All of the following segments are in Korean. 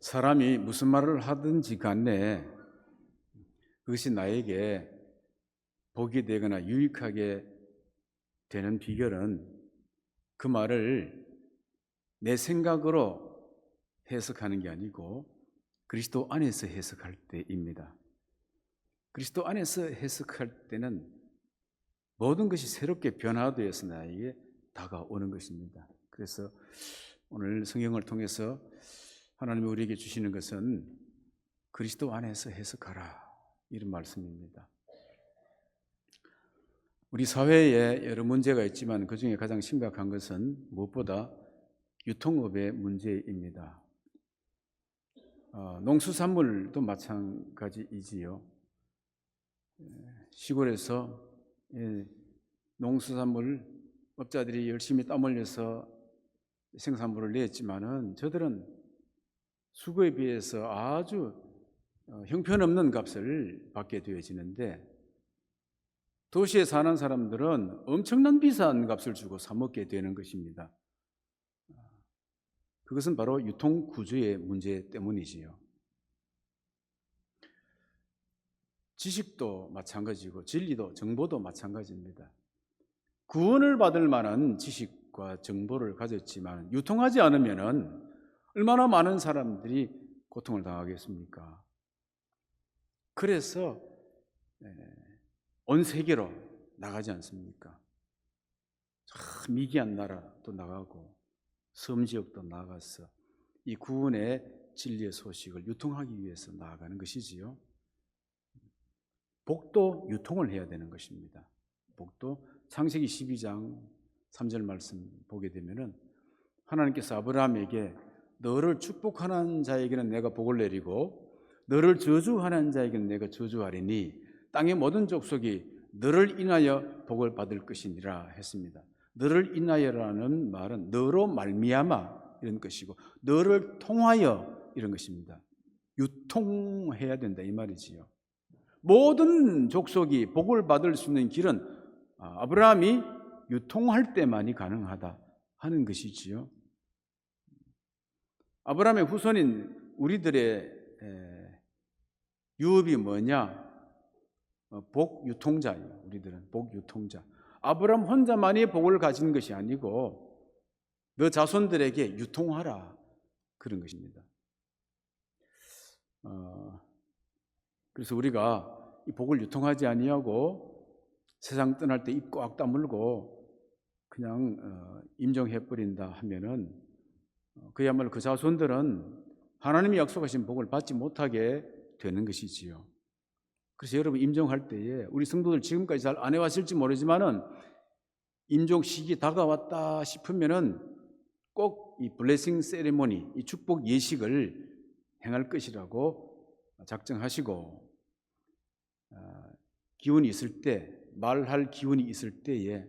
사람이 무슨 말을 하든지 간에 그것이 나에게 복이 되거나 유익하게 되는 비결은 그 말을 내 생각으로 해석하는 게 아니고 그리스도 안에서 해석할 때입니다. 그리스도 안에서 해석할 때는 모든 것이 새롭게 변화되어서 나에게 다가오는 것입니다. 그래서 오늘 성경을 통해서 하나님이 우리에게 주시는 것은 그리스도 안에서 해석하라, 이런 말씀입니다. 우리 사회에 여러 문제가 있지만 그 중에 가장 심각한 것은 무엇보다 유통업의 문제입니다. 농수산물도 마찬가지이지요. 시골에서 농수산물 업자들이 열심히 땀 흘려서 생산물을 냈지만은 저들은 수고에 비해서 아주 형편없는 값을 받게 되어지는데, 도시에 사는 사람들은 엄청난 비싼 값을 주고 사 먹게 되는 것입니다. 그것은 바로 유통 구조의 문제 때문이지요. 지식도 마찬가지고 진리도, 정보도 마찬가지입니다. 구원을 받을 만한 지식과 정보를 가졌지만 유통하지 않으면은 얼마나 많은 사람들이 고통을 당하겠습니까? 그래서 온 세계로 나가지 않습니까? 미개한 나라도 나가고 섬지역도 나가서 이 구원의 진리의 소식을 유통하기 위해서 나아가는 것이지요. 복도 유통을 해야 되는 것입니다. 복도 창세기 12장 3절 말씀 보게 되면은 하나님께서 아브라함에게 너를 축복하는 자에게는 내가 복을 내리고 너를 저주하는 자에게는 내가 저주하리니 땅의 모든 족속이 너를 인하여 복을 받을 것이니라 했습니다. 너를 인하여라는 말은 너로 말미암아 이런 것이고 너를 통하여 이런 것입니다. 유통해야 된다 이 말이지요. 모든 족속이 복을 받을 수 있는 길은 아브라함이 유통할 때만이 가능하다 하는 것이지요. 아브라함의 후손인 우리들의 유업이 뭐냐? 복 유통자예요. 우리들은 복 유통자. 아브라함 혼자만이 복을 가진 것이 아니고 너 자손들에게 유통하라, 그런 것입니다. 그래서 우리가 이 복을 유통하지 아니하고 세상 떠날 때 입 꽉 다물고 그냥 임종해버린다 하면은 그야말로 그 자손들은 하나님이 약속하신 복을 받지 못하게 되는 것이지요. 그래서 여러분 임종할 때에 우리 성도들 지금까지 잘 안 해왔을지 모르지만은 임종 시기 다가왔다 싶으면은 꼭 이 블레싱 세리머니, 이 축복 예식을 행할 것이라고 작정하시고 기운이 있을 때, 말할 기운이 있을 때에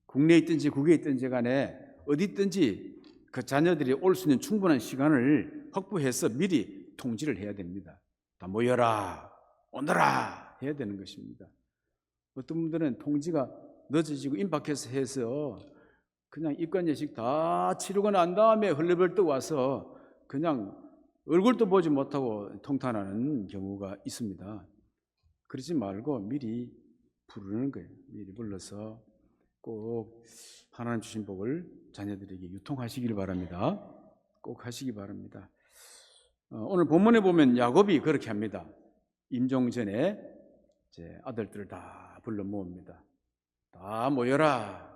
국내에 있든지 국외에 있든지 간에 어디 있든지 그 자녀들이 올 수 있는 충분한 시간을 확보해서 미리 통지를 해야 됩니다. 다 모여라, 오너라 해야 되는 것입니다. 어떤 분들은 통지가 늦어지고 임박해서 해서 그냥 입관 예식 다 치르고 난 다음에 헐레벌떡 와서 그냥 얼굴도 보지 못하고 통탄하는 경우가 있습니다. 그러지 말고 미리 부르는 거예요. 미리 불러서 꼭 하나님 주신 복을 자녀들에게 유통하시길 바랍니다. 꼭 하시기 바랍니다. 오늘 본문에 보면 야곱이 그렇게 합니다. 임종 전에 이제 아들들을 다 불러 모읍니다. 다 모여라,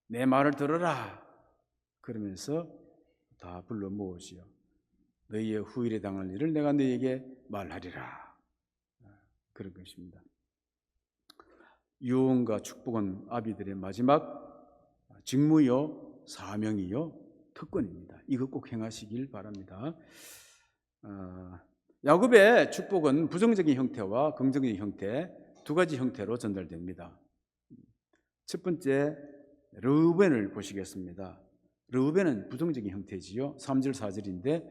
내 말을 들어라, 그러면서 다 불러 모으시오. 너희의 후일에 당할 일을 내가 너희에게 말하리라, 그런 것입니다. 유언과 축복은 아비들의 마지막 직무요, 사명이요, 특권입니다. 이거 꼭 행하시길 바랍니다. 야곱의 축복은 부정적인 형태와 긍정적인 형태 두 가지 형태로 전달됩니다. 첫 번째, 르우벤을 보시겠습니다. 르우벤은 부정적인 형태지요. 3절 4절인데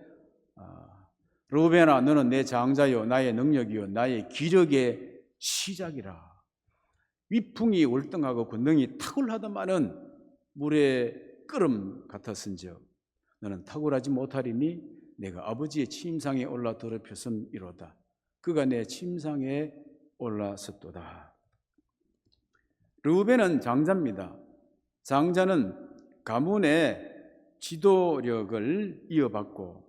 르우벤아 너는 내 장자요 나의 능력이요 나의 기력의 시작이라. 위풍이 월등하고 권능이 탁월하다마는 물의 끓음 같았은즉 너는 탁월하지 못하리니 내가 아버지의 침상에 올라 더럽혔음이로다. 그가 내 침상에 올라섰도다. 르우벤은 장자입니다. 장자는 가문의 지도력을 이어받고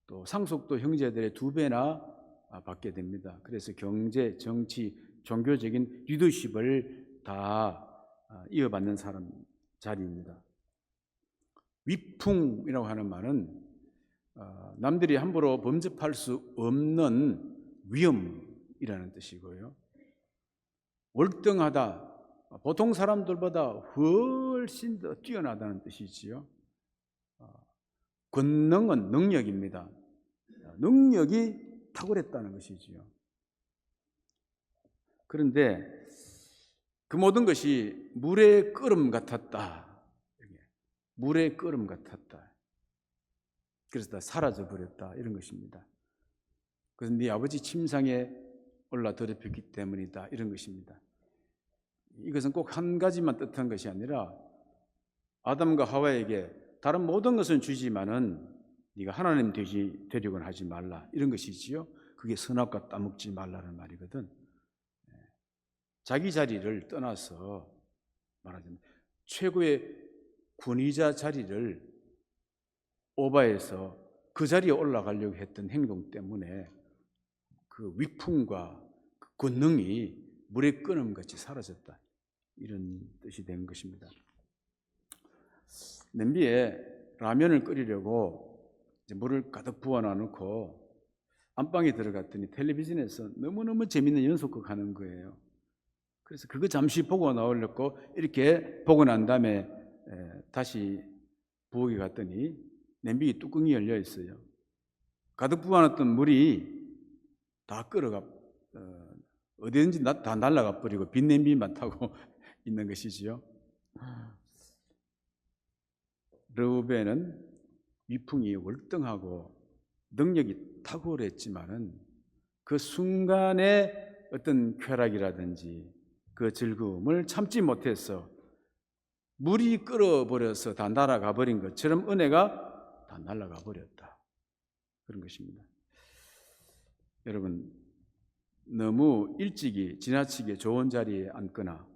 또 상속도 형제들의 2배나 받게 됩니다. 그래서 경제, 정치, 종교적인 리더십을 다 이어받는 사람 자리입니다. 위풍이라고 하는 말은 남들이 함부로 범접할 수 없는 위엄이라는 뜻이고요. 월등하다, 보통 사람들보다 훨씬 더 뛰어나다는 뜻이지요. 권능은 능력입니다. 능력이 탁월했다는 것이지요. 그런데 그 모든 것이 물의 끓음 같았다. 물의 끓음 같았다. 그래서 다 사라져 버렸다. 이런 것입니다. 그래서 네 아버지 침상에 올라 더럽혔기 때문이다. 이런 것입니다. 이것은 꼭 한 가지만 뜻한 것이 아니라 아담과 하와에게 다른 모든 것은 주지만은 네가 하나님 되려고는 하지 말라. 이런 것이지요. 그게 선악과 따먹지 말라는 말이거든. 자기 자리를 떠나서 말하자면 최고의 권위자 자리를 오바해서 그 자리에 올라가려고 했던 행동 때문에 그 위풍과 그 권능이 물의 끓음같이 사라졌다. 이런 뜻이 된 것입니다. 냄비에 라면을 끓이려고 이제 물을 가득 부어놔놓고 안방에 들어갔더니 텔레비전에서 너무너무 재밌는 연속극 하는 거예요. 그래서 그거 잠시 보고 나오려고 이렇게 보고 난 다음에 다시 부엌에 갔더니 냄비 뚜껑이 열려 있어요. 가득 부어놨던 물이 다 끓어가 어디든지 다 날아가 버리고 빈 냄비만 타고 있는 것이지요. 르우벤은 위풍이 월등하고 능력이 탁월했지만은 그 순간의 어떤 쾌락이라든지 그 즐거움을 참지 못해서 물이 끓어버려서 다 날아가 버린 것처럼 은혜가 다 날아가 버렸다. 그런 것입니다. 여러분, 너무 일찍이 지나치게 좋은 자리에 앉거나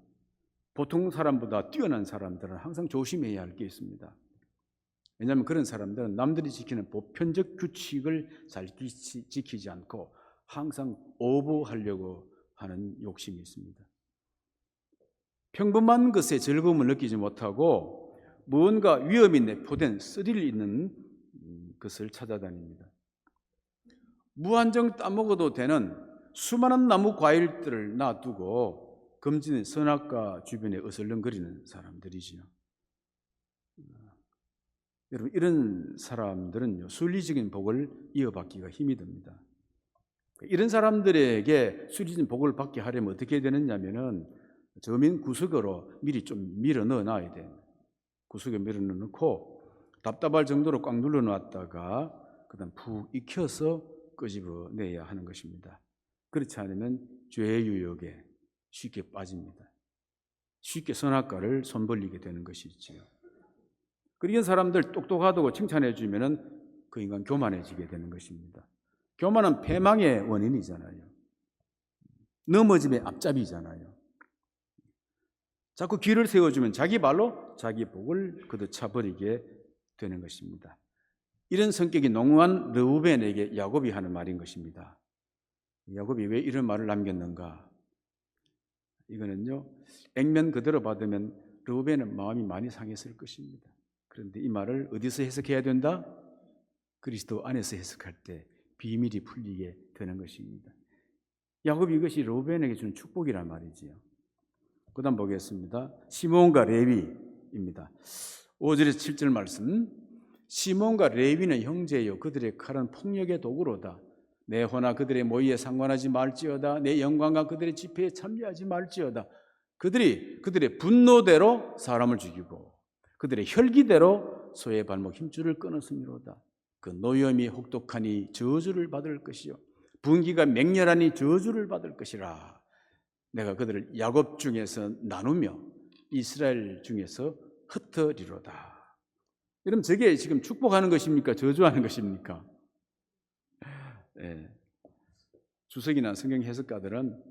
보통 사람보다 뛰어난 사람들은 항상 조심해야 할 게 있습니다. 왜냐하면 그런 사람들은 남들이 지키는 보편적 규칙을 잘 지키지 않고 항상 오버하려고 하는 욕심이 있습니다. 평범한 것에 즐거움을 느끼지 못하고 무언가 위험이 내포된 스릴 있는 것을 찾아다닙니다. 무한정 따먹어도 되는 수많은 나무 과일들을 놔두고 금지는 선악과 주변에 어슬렁거리는 사람들이지요. 여러분, 이런 사람들은요, 순리적인 복을 이어받기가 힘이 듭니다. 이런 사람들에게 순리적인 복을 받게 하려면 어떻게 되느냐면은 저민 구석으로 미리 좀 밀어 넣어 놔야 돼요. 구석에 밀어 넣고 답답할 정도로 꽉 눌러 놨다가 그다음 푹 익혀서 끄집어 내야 하는 것입니다. 그렇지 않으면 죄의 유혹에 쉽게 빠집니다. 쉽게 선악과를 손벌리게 되는 것이지요. 그런 사람들 똑똑하다고 칭찬해 주면은 그 인간 교만해지게 되는 것입니다. 교만은 패망의 원인이잖아요. 넘어짐의 앞잡이잖아요. 자꾸 길을 세워주면 자기 발로 자기 복을 걷어차버리게 되는 것입니다. 이런 성격이 농후한 르우벤에게 야곱이 하는 말인 것입니다. 야곱이 왜 이런 말을 남겼는가? 이거는요, 액면 그대로 받으면 르우벤은 마음이 많이 상했을 것입니다. 그런데 이 말을 어디서 해석해야 된다? 그리스도 안에서 해석할 때 비밀이 풀리게 되는 것입니다. 야곱이 이것이 르우벤에게 주는 축복이란 말이지요. 그 다음 보겠습니다. 시몬과 레위입니다. 5절에서 7절 말씀. 시몬과 레위는 형제요, 그들의 칼은 폭력의 도구로다. 내 호나 그들의 모의에 상관하지 말지어다. 내 영광과 그들의 집회에 참여하지 말지어다. 그들의 분노대로 사람을 죽이고 그들의 혈기대로 소의 발목 힘줄을 끊었음이로다. 그 노염이 혹독하니 저주를 받을 것이요 분기가 맹렬하니 저주를 받을 것이라. 내가 그들을 야곱 중에서 나누며 이스라엘 중에서 흩어리로다. 여러분 저게 지금 축복하는 것입니까? 저주하는 것입니까? 예. 주석이나 성경 해석가들은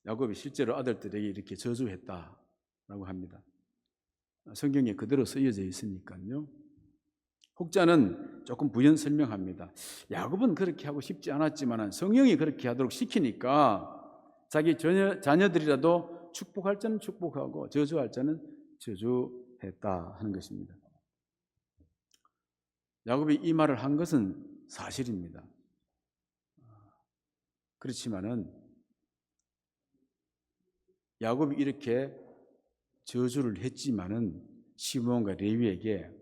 야곱이 실제로 아들들에게 이렇게 저주했다라고 합니다. 성경에 그대로 쓰여져 있으니까요. 혹자는 조금 부연 설명합니다. 야곱은 그렇게 하고 싶지 않았지만 성령이 그렇게 하도록 시키니까 자기 자녀들이라도 축복할 자는 축복하고 저주할 자는 저주했다 하는 것입니다. 야곱이 이 말을 한 것은 사실입니다. 그렇지만은 야곱이 이렇게 저주를 했지만은 시므온과 레위에게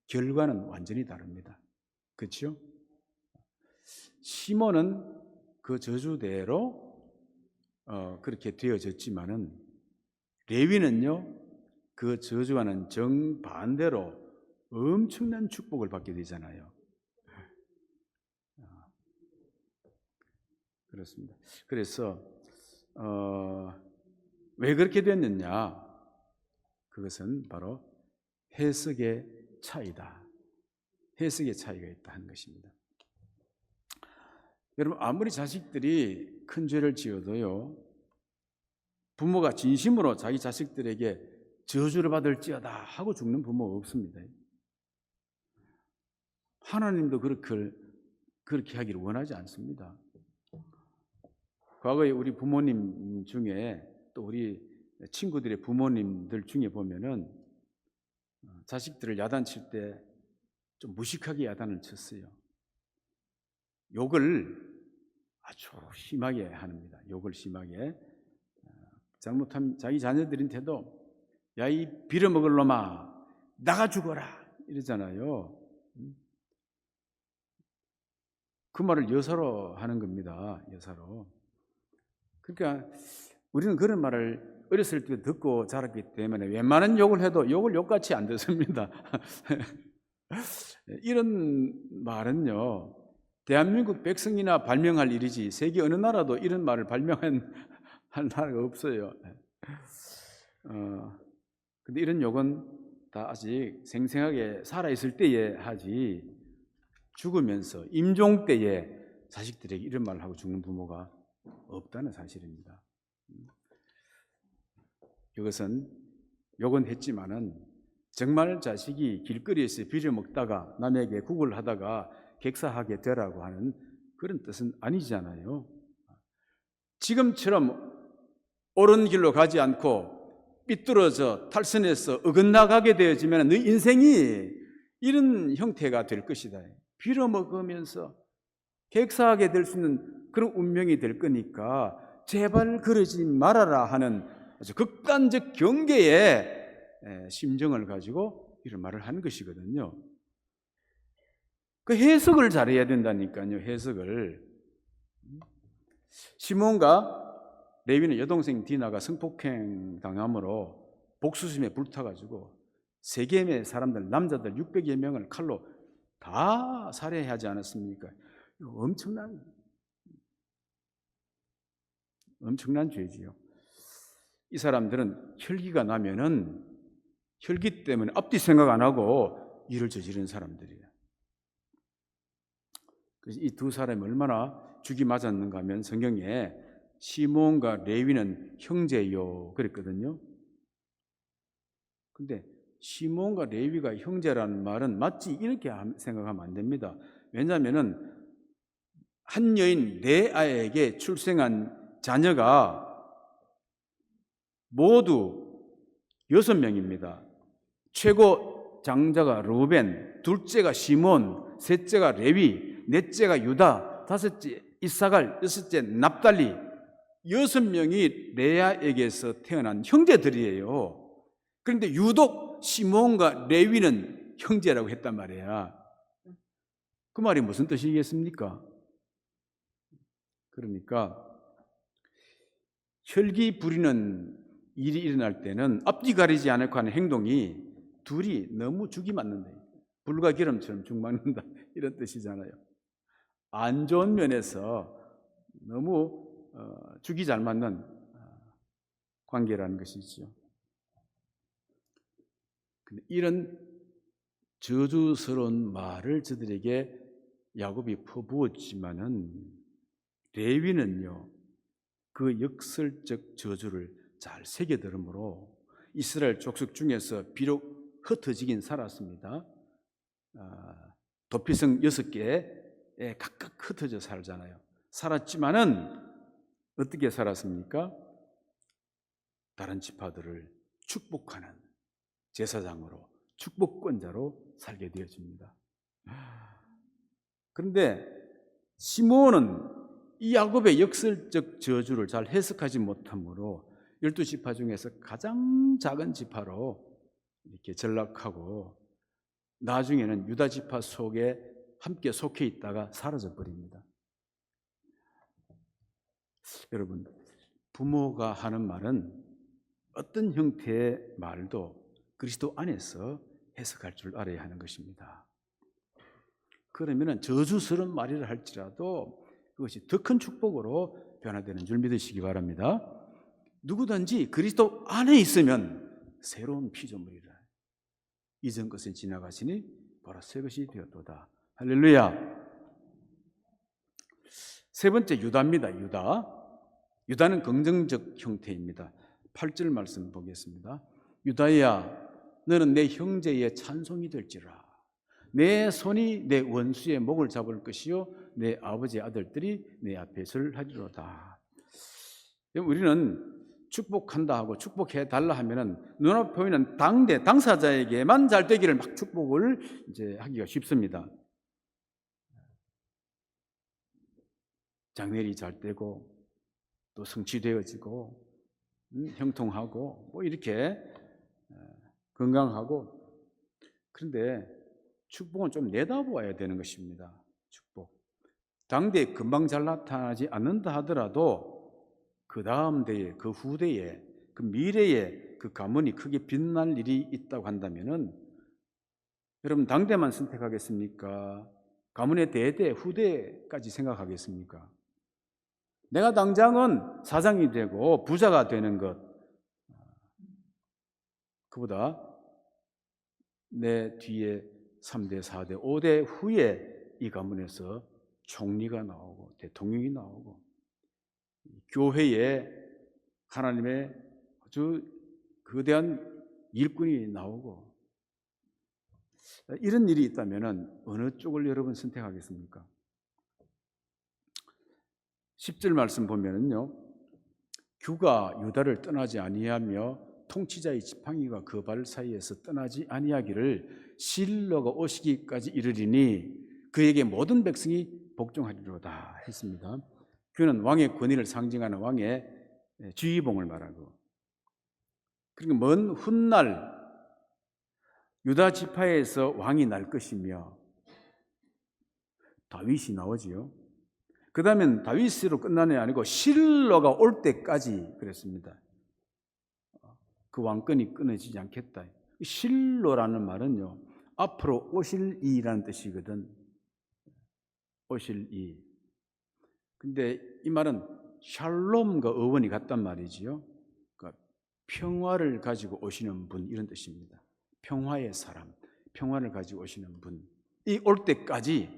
결과는 완전히 다릅니다. 그렇죠? 시몬은 그 저주대로 그렇게 되어졌지만은 레위는요 그 저주와는 정반대로 엄청난 축복을 받게 되잖아요. 그렇습니다. 그래서 왜 그렇게 됐느냐? 그것은 바로 해석의 차이다. 해석의 차이가 있다 하는 것입니다. 여러분 아무리 자식들이 큰 죄를 지어도요 부모가 진심으로 자기 자식들에게 저주를 받을지어다 하고 죽는 부모 없습니다. 하나님도 그렇게 하기를 원하지 않습니다. 과거에 우리 부모님 중에 또 우리 친구들의 부모님들 중에 보면은 자식들을 야단칠 때 좀 무식하게 야단을 쳤어요. 욕을 아주 심하게 합니다. 욕을 심하게. 잘못하면 자기 자녀들한테도 야 이 빌어먹을 놈아 나가 죽어라 이러잖아요. 그 말을 여사로 하는 겁니다. 여사로. 그러니까 우리는 그런 말을 어렸을 때 듣고 자랐기 때문에 웬만한 욕을 해도 욕을 욕같이 안 듣습니다. 이런 말은요 대한민국 백성이나 발명할 일이지 세계 어느 나라도 이런 말을 발명한 나라가 없어요. 근데 이런 욕은 다 아직 생생하게 살아있을 때에 하지 죽으면서 임종 때에 자식들에게 이런 말을 하고 죽는 부모가 없다는 사실입니다. 이것은 욕은 했지만은 정말 자식이 길거리에서 빌어먹다가 남에게 구걸 하다가 객사하게 되라고 하는 그런 뜻은 아니잖아요. 지금처럼 옳은 길로 가지 않고 삐뚤어져 탈선해서 어긋나가게 되어지면 너 인생이 이런 형태가 될 것이다. 빌어먹으면서 객사하게 될 수 있는 그런 운명이 될 거니까 제발 그러지 말아라 하는 아주 극단적 경계의 심정을 가지고 이런 말을 하는 것이거든요. 그 해석을 잘해야 된다니까요. 해석을. 시몬과 레위는 여동생 디나가 성폭행 당함으로 복수심에 불타가지고 세겜의 사람들 남자들 600여 명을 칼로 다 살해하지 않았습니까? 이거 엄청난 죄지요. 이 사람들은 혈기가 나면은 혈기 때문에 앞뒤 생각 안 하고 일을 저지른 사람들이에요. 그래서 이 두 사람이 얼마나 죽이 맞았는가 하면 성경에 시몬과 레위는 형제요 그랬거든요. 근데 시몬과 레위가 형제라는 말은 마치 이렇게 생각하면 안 됩니다. 왜냐하면은 한 여인 레아에게 출생한 자녀가 모두 6명입니다. 최고 장자가 르우벤, 둘째가 시몬, 셋째가 레위, 넷째가 유다, 다섯째 이사갈, 여섯째 납달리 6명이 레아에게서 태어난 형제들이에요. 그런데 유독 시몬과 레위는 형제라고 했단 말이야. 그 말이 무슨 뜻이겠습니까? 그러니까 혈기 부리는 일이 일어날 때는 앞뒤 가리지 않고 하는 행동이 둘이 너무 죽이 맞는다. 불과 기름처럼 죽 맞는다. 이런 뜻이잖아요. 안 좋은 면에서 너무 죽이 잘 맞는 관계라는 것이죠. 근데 이런 저주스러운 말을 저들에게 야곱이 퍼부었지만은 레위는요, 그 역설적 저주를 잘 새겨들으므로 이스라엘 족속 중에서 비록 흩어지긴 살았습니다. 도피성 6개에 각각 흩어져 살잖아요. 살았지만은 어떻게 살았습니까? 다른 지파들을 축복하는 제사장으로, 축복권자로 살게 되어집니다. 그런데 시므온은 이 야곱의 역설적 저주를 잘 해석하지 못하므로 12지파 중에서 가장 작은 지파로 이렇게 전락하고 나중에는 유다 지파 속에 함께 속해 있다가 사라져 버립니다. 여러분, 부모가 하는 말은 어떤 형태의 말도 그리스도 안에서 해석할 줄 알아야 하는 것입니다. 그러면 저주스러운 말이라 할지라도 그것이 더 큰 축복으로 변화되는 줄 믿으시기 바랍니다. 누구든지 그리스도 안에 있으면 새로운 피조물이라. 이전 것은 지나가시니 바로 새 것이 되었도다. 할렐루야. 세 번째, 유다입니다. 유다는 긍정적 형태입니다. 8절 말씀 보겠습니다. 유다야, 너는 내 형제의 찬송이 될지라. 내 손이 내 원수의 목을 잡을 것이요 내 아버지의 아들들이 내 앞에 설하리로다. 우리는 축복한다 하고 축복해 달라 하면은 눈앞에 보이는 당사자에게만 잘 되기를 막 축복을 이제 하기가 쉽습니다. 장례일이 잘 되고 또 성취되어지고 형통하고 뭐 이렇게 건강하고. 그런데 축복은 좀 내다보아야 되는 것입니다. 축복. 당대에 금방 잘 나타나지 않는다 하더라도 그 다음 대에, 그 후대에, 그 미래에 그 가문이 크게 빛날 일이 있다고 한다면은 여러분 당대만 선택하겠습니까? 가문의 대대, 후대까지 생각하겠습니까? 내가 당장은 사장이 되고 부자가 되는 것, 그보다 내 뒤에 3대, 4대, 5대 후에 이 가문에서 총리가 나오고 대통령이 나오고 교회에 하나님의 아주 거대한 일꾼이 나오고 이런 일이 있다면 어느 쪽을 여러분 선택하겠습니까? 10절 말씀 보면은요, 규가 유다를 떠나지 아니하며 통치자의 지팡이가 그 발 사이에서 떠나지 아니하기를 실로가 오시기까지 이르리니 그에게 모든 백성이 복종하리로다 했습니다. 규는 왕의 권위를 상징하는 왕의 지휘봉을 말하고, 그러니까 먼 훗날 유다 지파에서 왕이 날 것이며 다윗이 나오지요. 그 다음엔 다윗으로 끝나는 게 아니고 실로가 올 때까지 그랬습니다. 그 왕권이 끊어지지 않겠다. 실로라는 말은요, 앞으로 오실 이라는 뜻이거든. 오실 이. 근데 이 말은 샬롬과 어원이 같단 말이지요. 그러니까 평화를 가지고 오시는 분, 이런 뜻입니다. 평화의 사람, 평화를 가지고 오시는 분. 이 올 때까지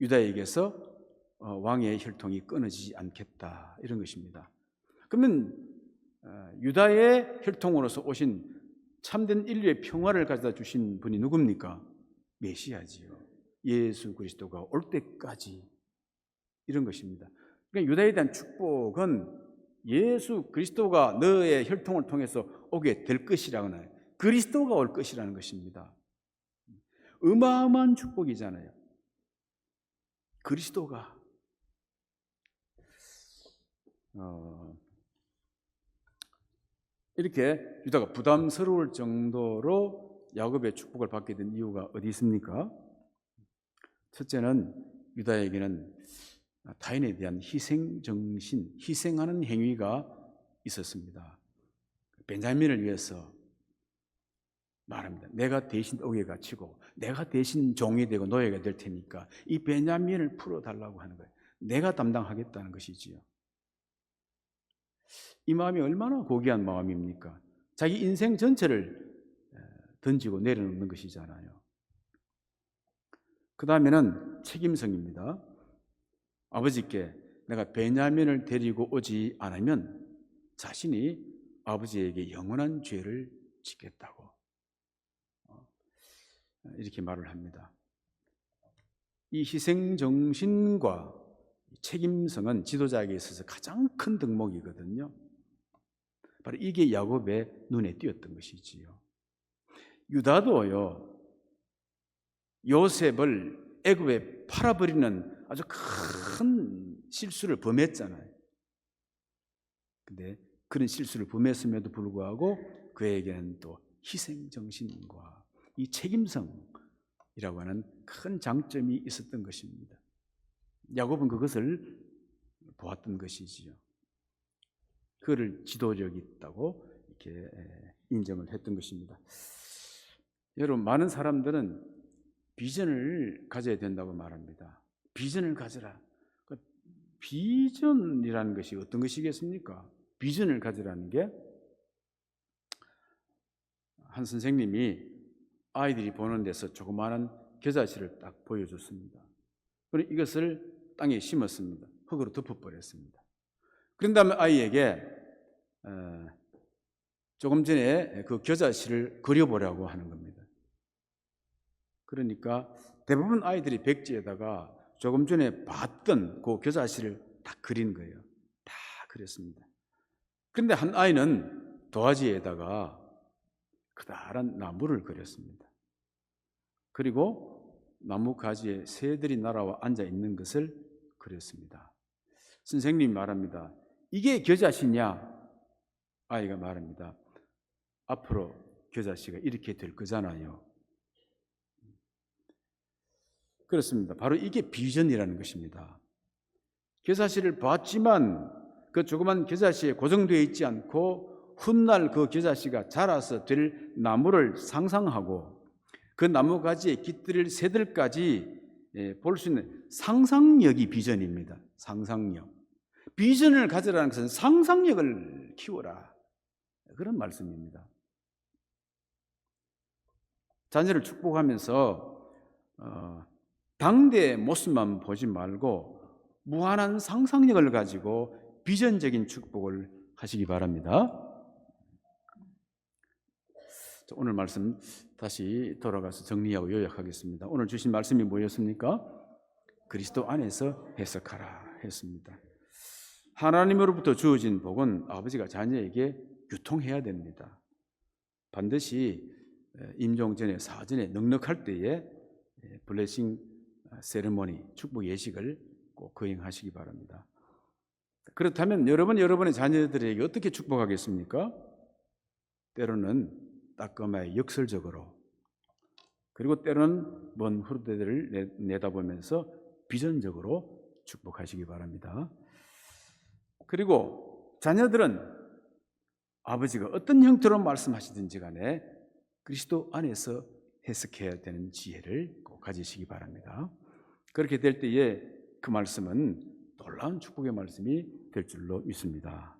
유다에게서 왕의 혈통이 끊어지지 않겠다, 이런 것입니다. 그러면 유다의 혈통으로서 오신 참된 인류의 평화를 가져다 주신 분이 누굽니까? 메시아지요. 예수 그리스도가 올 때까지, 이런 것입니다. 그러니까 유다에 대한 축복은 예수 그리스도가 너의 혈통을 통해서 오게 될 것이라는 거예요. 그리스도가 올 것이라는 것입니다. 어마어마한 축복이잖아요. 그리스도가 이렇게 유다가 부담스러울 정도로 야곱의 축복을 받게 된 이유가 어디 있습니까? 첫째는 유다에게는 타인에 대한 희생정신, 희생하는 행위가 있었습니다. 베냐민을 위해서 말합니다. 내가 대신 옥에 갇히고 내가 대신 종이 되고 노예가 될 테니까 이 베냐민을 풀어달라고 하는 거예요. 내가 담당하겠다는 것이지요. 이 마음이 얼마나 고귀한 마음입니까? 자기 인생 전체를 던지고 내려놓는 것이잖아요. 그 다음에는 책임성입니다. 아버지께 내가 베냐민을 데리고 오지 않으면 자신이 아버지에게 영원한 죄를 짓겠다고 이렇게 말을 합니다. 이 희생정신과 책임성은 지도자에게 있어서 가장 큰 덕목이거든요. 바로 이게 야곱의 눈에 띄었던 것이지요. 유다도요, 요셉을 애굽에 팔아버리는 아주 큰 실수를 범했잖아요. 근데 그런 실수를 범했음에도 불구하고 그에게는 또 희생정신과 이 책임성이라고 하는 큰 장점이 있었던 것입니다. 야곱은 그것을 보았던 것이지요. 그를 지도력 있다고 이렇게 인정을 했던 것입니다. 여러분, 많은 사람들은 비전을 가져야 된다고 말합니다. 비전을 가져라. 비전이라는 것이 어떤 것이겠습니까? 비전을 가지라는 게, 한 선생님이 아이들이 보는 데서 조그마한 겨자씨를 딱 보여줬습니다. 그리고 이것을 땅에 심었습니다. 흙으로 덮어버렸습니다. 그런 다음에 아이에게 조금 전에 그 겨자씨를 그려보라고 하는 겁니다. 그러니까 대부분 아이들이 백지에다가 조금 전에 봤던 그 겨자씨를 다 그린 거예요. 다 그렸습니다. 그런데 한 아이는 도화지에다가 커다란 나무를 그렸습니다. 그리고 나무 가지에 새들이 날아와 앉아 있는 것을 그렸습니다. 선생님이 말합니다. 이게 겨자씨냐? 아이가 말합니다. 앞으로 겨자씨가 이렇게 될 거잖아요. 그렇습니다. 바로 이게 비전이라는 것입니다. 겨자씨를 봤지만 그 조그만 겨자씨에 고정되어 있지 않고 훗날 그 겨자씨가 자라서 될 나무를 상상하고 그 나무 가지에 깃들일 새들까지 볼 수 있는 상상력이 비전입니다. 상상력. 비전을 가져라는 것은 상상력을 키워라. 그런 말씀입니다. 자녀를 축복하면서 당대의 모습만 보지 말고 무한한 상상력을 가지고 비전적인 축복을 하시기 바랍니다. 오늘 말씀 다시 돌아가서 정리하고 요약하겠습니다. 오늘 주신 말씀이 뭐였습니까? 그리스도 안에서 해석하라 했습니다. 하나님으로부터 주어진 복은 아버지가 자녀에게 유통해야 됩니다. 반드시 임종 전에 사전에 넉넉할 때에 블레싱 세레모니, 축복 예식을 꼭 거행하시기 바랍니다. 그렇다면 여러분의 자녀들에게 어떻게 축복하겠습니까? 때로는 따끔하게 역설적으로, 그리고 때로는 먼 후대들을 내다보면서 비전적으로 축복하시기 바랍니다. 그리고 자녀들은 아버지가 어떤 형태로 말씀하시든지 간에 그리스도 안에서 해석해야 되는 지혜를 꼭 가지시기 바랍니다. 그렇게 될 때에 그 말씀은 놀라운 축복의 말씀이 될 줄로 믿습니다.